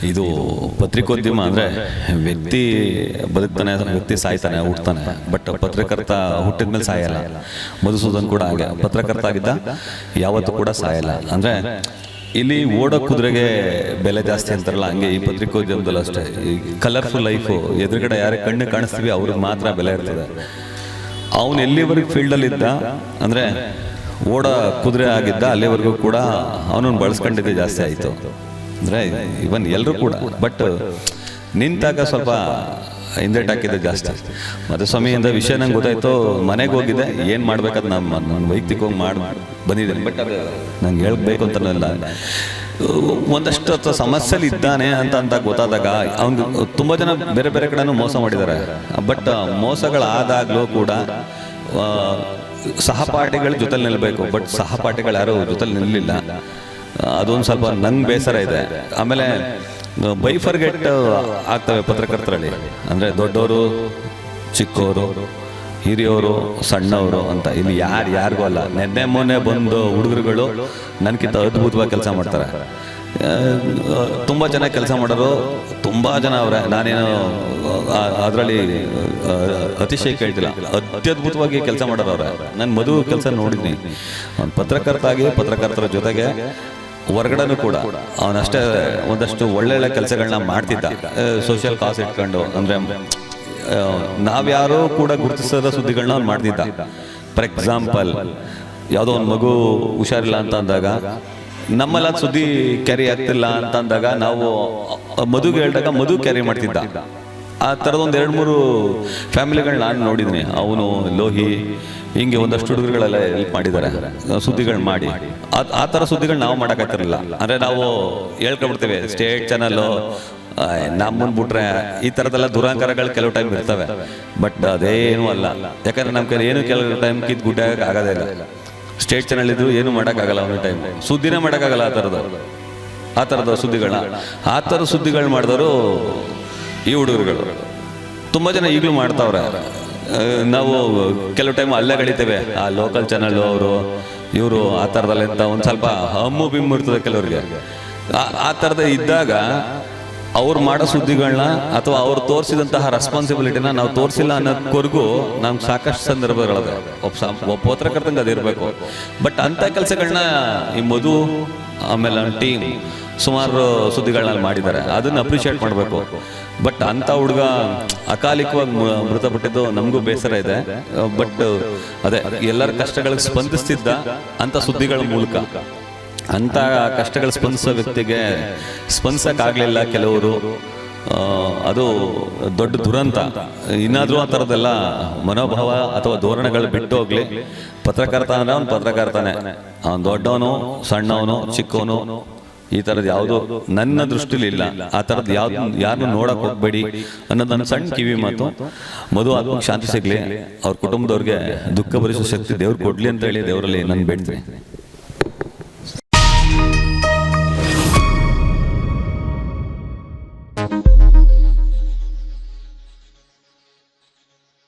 ಇದು ಪತ್ರಿಕೋದ್ಯಮ ಅಂದರೆ ವ್ಯಕ್ತಿ ಬದುಕ್ತಾನೆ, ವ್ಯಕ್ತಿ ಸಾಯ್ತಾನೆ, ಹುಡ್ತಾನೆ. ಬಟ್ ಪತ್ರಕರ್ತ ಹುಟ್ಟಿದ ಮೇಲೆ ಸಾಯಲ್ಲ. ಮಧುಸೂದನ್ ಕೂಡ ಹಾಗೆ ಪತ್ರಕರ್ತ ಆಗಿದ್ದ, ಯಾವತ್ತೂ ಕೂಡ ಸಾಯಲ್ಲ. ಅಂದರೆ ಇಲ್ಲಿ ಓಡೋ ಕುದುರೆಗೆ ಬೆಲೆ ಜಾಸ್ತಿ ಅಂತಾರಲ್ಲ, ಹಂಗೆ ಈ ಪತ್ರಿಕೋದ್ಯಮದಲ್ಲೂ ಅಷ್ಟೇ. ಈ ಕಲರ್ಫುಲ್ ಲೈಫು, ಎದುರುಗಡೆ ಯಾರೇ ಕಣ್ಣು ಕಾಣಿಸ್ತೀವಿ ಅವ್ರಿಗೆ ಮಾತ್ರ ಬೆಲೆ ಇರ್ತದೆ. ಅವನು ಎಲ್ಲಿವರೆಗೂ ಫೀಲ್ಡಲ್ಲಿದ್ದ ಅಂದರೆ ಓಡ ಕುದುರೆ ಆಗಿದ್ದ, ಅಲ್ಲಿವರೆಗೂ ಕೂಡ ಅವನನ್ನು ಬಳಸ್ಕೊಂಡಿದ್ದೆ ಜಾಸ್ತಿ ಆಯಿತು. ಅಂದರೆ ಇವನ್ ಎಲ್ಲರೂ ಕೂಡ. ಬಟ್ ನಿಂತಾಗ ಸ್ವಲ್ಪ ಹಿಂದೇಟಾಕಿದ್ದೆ ಜಾಸ್ತಿ. ಮಧುಸ್ವಾಮಿಯಿಂದ ವಿಷಯ ನಂಗೆ ಗೊತ್ತಾಯ್ತು. ಮನೆಗೆ ಹೋಗಿದ್ದೆ, ಏನು ಮಾಡ್ಬೇಕಂತ ನಾನು ವೈಯಕ್ತಿಕವಾಗಿ ಮಾಡಿ ಬಂದಿದ್ದೇನೆ. ಬಟ್ ಅದು ನಂಗೆ ಹೇಳ್ಬೇಕು ಅಂತನಲ್ಲ, ಒಂದಷ್ಟು ಸಮಸ್ಯೆಲಿ ಇದ್ದಾನೆ ಅಂತ ಗೊತ್ತಾದಾಗ ಅವ್ನಿಗೆ ತುಂಬ ಜನ ಬೇರೆ ಬೇರೆ ಕಡೆನೂ ಮೋಸ ಮಾಡಿದ್ದಾರೆ. ಬಟ್ ಮೋಸಗಳಾದಾಗಲೂ ಕೂಡ ಸಹಪಾಠಿಗಳ ಜೊತೆಲಿ ನಿಲ್ಲಬೇಕು. ಬಟ್ ಸಹಪಾಠಿಗಳು ಯಾರು ಜೊತೆಲಿ ನಿಲ್ಲಲಿಲ್ಲ. ಅದೊಂದು ಸ್ವಲ್ಪ ನಂಗೆ ಬೇಸರ ಇದೆ. ಆಮೇಲೆ ಬೈಫರ್ಗೆಟ್ ಆಗ್ತವೆ ಪತ್ರಕರ್ತರಲ್ಲಿ. ಅಂದರೆ ದೊಡ್ಡವರು, ಚಿಕ್ಕವರು, ಹಿರಿಯವರು, ಸಣ್ಣವರು ಅಂತ. ಇಲ್ಲಿ ಯಾರಿಗೂ ಅಲ್ಲ. ನೆನ್ನೆ ಮೊನ್ನೆ ಬಂದು ಹುಡುಗರುಗಳು ನನಗಿಂತ ಅದ್ಭುತವಾಗಿ ಕೆಲಸ ಮಾಡ್ತಾರೆ. ತುಂಬ ಜನ ಕೆಲಸ ಮಾಡೋರು ತುಂಬ ಜನ ಅವರೇ. ನಾನೇನು ಅದರಲ್ಲಿ ಅತಿಶಯ ಕೇಳ್ತಿಲ್ಲ, ಅತ್ಯದ್ಭುತವಾಗಿ ಕೆಲಸ ಮಾಡೋರು ಅವರೇ. ನಾನು ಮಧು ಕೆಲಸ ನೋಡಿದ್ನಿ. ಅವ್ನು ಪತ್ರಕರ್ತ ಆಗಿ ಪತ್ರಕರ್ತರ ಜೊತೆಗೆ ಹೊರಗಡೆನೂ ಕೂಡ ಅವನಷ್ಟೇ ಒಂದಷ್ಟು ಒಳ್ಳೊಳ್ಳೆ ಕೆಲಸಗಳನ್ನ ಮಾಡ್ತಿದ್ದ. ಸೋಷಿಯಲ್ ಕಾಸ್ ಇಟ್ಕೊಂಡು, ಅಂದರೆ ನಾವ್ಯಾರೂ ಕೂಡ ಗುರುತಿಸದ ಸುದ್ದಿಗಳನ್ನ ಅವ್ನು ಮಾಡ್ತಿದ್ದ. ಫಾರ್ ಎಕ್ಸಾಂಪಲ್, ಯಾವುದೋ ಒಂದು ಮಗು ಹುಷಾರಿಲ್ಲ ಅಂತ ಅಂದಾಗ ನಮ್ಮೆಲ್ಲ ಸುದ್ದಿ ಕ್ಯಾರಿ ಆಗ್ತಿಲ್ಲ ಅಂತ ಅಂದಾಗ ನಾವು ಮಧುಗೆ ಹೇಳಿದಾಗ ಮಧು ಕ್ಯಾರಿ ಮಾಡ್ತಿದ್ದ. ಆ ಥರದೊಂದು 2-3 ಫ್ಯಾಮಿಲಿಗಳನ್ನ ನಾನು ನೋಡಿದ್ದೀನಿ. ಅವನು, ಲೋಹಿ, ಹಿಂಗೆ ಒಂದಷ್ಟು ಹುಡುಗರುಗಳೆಲ್ಲ ಹೆಲ್ಪ್ ಮಾಡಿದ್ದಾರೆ ಸುದ್ದಿಗಳು ಮಾಡಿ. ಆ ಥರ ಸುದ್ದಿಗಳು ನಾವು ಮಾಡೋಕ್ಕಾಗ್ತಿರಲಿಲ್ಲ. ಅಂದರೆ ನಾವು ಹೇಳ್ಕೊಬಿಡ್ತೇವೆ ಸ್ಟೇಟ್ ಚಾನಲ್ಲು ನಮ್ಮನ್ನು ಬಿಟ್ರೆ ಈ ಥರದ್ದೆಲ್ಲ ದುರಾಂಕಾರಗಳು ಕೆಲವು ಟೈಮ್ ಇರ್ತವೆ. ಬಟ್ ಅದೇನೂ ಅಲ್ಲ. ಯಾಕಂದರೆ ನಮ್ಮ ಕೈ ಏನು ಕೆಲವು ಟೈಮ್ ಕಿತ್ತು ಗುಡ್ಡ ಆಗೋದೇ ಇಲ್ಲ. ಸ್ಟೇಟ್ ಚಾನಲ್ ಇದ್ರು ಏನು ಮಾಡೋಕ್ಕಾಗಲ್ಲ. ಒಂದು ಟೈಮ್ ಸುದ್ದಿನೇ ಮಾಡೋಕ್ಕಾಗಲ್ಲ. ಆ ಥರದ ಸುದ್ದಿಗಳನ್ನ, ಆ ಥರ ಸುದ್ದಿಗಳು ಮಾಡಿದವರು ಈ ಹುಡುಗರುಗಳು. ತುಂಬ ಜನ ಈಗಲೂ ಮಾಡ್ತಾವ್ರೆ. ನಾವು ಕೆಲವು ಟೈಮ್ ಅಲ್ಲೇ ಕಳಿತೇವೆ. ಆ ಲೋಕಲ್ ಚಾನಲ್ ಅವರು ಇವರು ಆ ಥರದಲ್ಲಿ ಅಂತ ಒಂದು ಸ್ವಲ್ಪ ಹಮ್ಮು ಬಿಮ್ಮು ಇರ್ತದೆ ಕೆಲವ್ರಿಗೆ. ಆ ಥರದ ಇದ್ದಾಗ ಅವ್ರು ಮಾಡೋ ಸುದ್ದಿಗಳನ್ನ ಅಥವಾ ಅವ್ರು ತೋರಿಸಿದಂತಹ ರೆಸ್ಪಾನ್ಸಿಬಿಲಿಟಿನ ನಾವು ತೋರಿಸಿಲ್ಲ ಅನ್ನೋದವರೆಗೂ ನಮ್ಗೆ ಸಾಕಷ್ಟು ಸಂದರ್ಭಗಳದೆ. ಒಬ್ಬ ಪತ್ರಕರ್ತಂಗೆ ಅದಿರಬೇಕು. ಬಟ್ ಅಂಥ ಕೆಲಸಗಳನ್ನ ಈ ಮಧು ಆಮೇಲೆ ಟೀಮ್ ಸುಮಾರು ಸುದ್ದಿಗಳನ್ನ ಮಾಡಿದ್ದಾರೆ. ಅದನ್ನು ಅಪ್ರಿಷಿಯೇಟ್ ಮಾಡಬೇಕು. ಬಟ್ ಅಂಥ ಹುಡುಗ ಅಕಾಲಿಕವಾಗಿ ಮೃತಪಟ್ಟಿದ್ದು ನಮಗೂ ಬೇಸರ ಇದೆ. ಬಟ್ ಅದೇ ಎಲ್ಲರ ಕಷ್ಟಗಳಿಗೆ ಸ್ಪಂದಿಸ್ತಿದ್ದ ಅಂಥ ಸುದ್ದಿಗಳ ಮೂಲಕ. ಅಂಥ ಕಷ್ಟಗಳು ಸ್ಪಂದಿಸೋ ವ್ಯಕ್ತಿಗೆ ಸ್ಪಂದಿಸೋಕ್ಕಾಗಲಿಲ್ಲ ಕೆಲವರು. ಅದು ದೊಡ್ಡ ದುರಂತ. ಇನ್ನಾದರೂ ಆ ಥರದ್ದೆಲ್ಲ ಮನೋಭಾವ ಅಥವಾ ಧೋರಣೆಗಳು ಬಿಟ್ಟು ಹೋಗ್ಲಿ. ಪತ್ರಕರ್ತ ಅಂದರೆ ಅವ್ನು ಪತ್ರಕರ್ತನೇ. ಅವ್ನು ದೊಡ್ಡವನು, ಸಣ್ಣವನು, ಚಿಕ್ಕವನು, ಈ ಥರದ್ದು ಯಾವುದು ನನ್ನ ದೃಷ್ಟಿಲಿ ಇಲ್ಲ. ಆ ಥರದ್ದು ಯಾರನ್ನು ನೋಡಕ್ಕೆ ಹೋಗ್ಬೇಡಿ ಅನ್ನೋದು ನನ್ನ ಸಣ್ಣ ಕಿವಿ ಮಾತು. ಮಧು ಆತ್ಮಕ್ಕೆ ಶಾಂತಿ ಸಿಗಲಿ, ಅವ್ರ ಕುಟುಂಬದವ್ರಿಗೆ ದುಃಖ ಭರಿಸೋ ಶಕ್ತಿ ದೇವ್ರು ಕೊಡ್ಲಿ ಅಂತ ಹೇಳಿ ದೇವರಲ್ಲಿ ನಾನು ಬೇಡ್ತೀನಿ.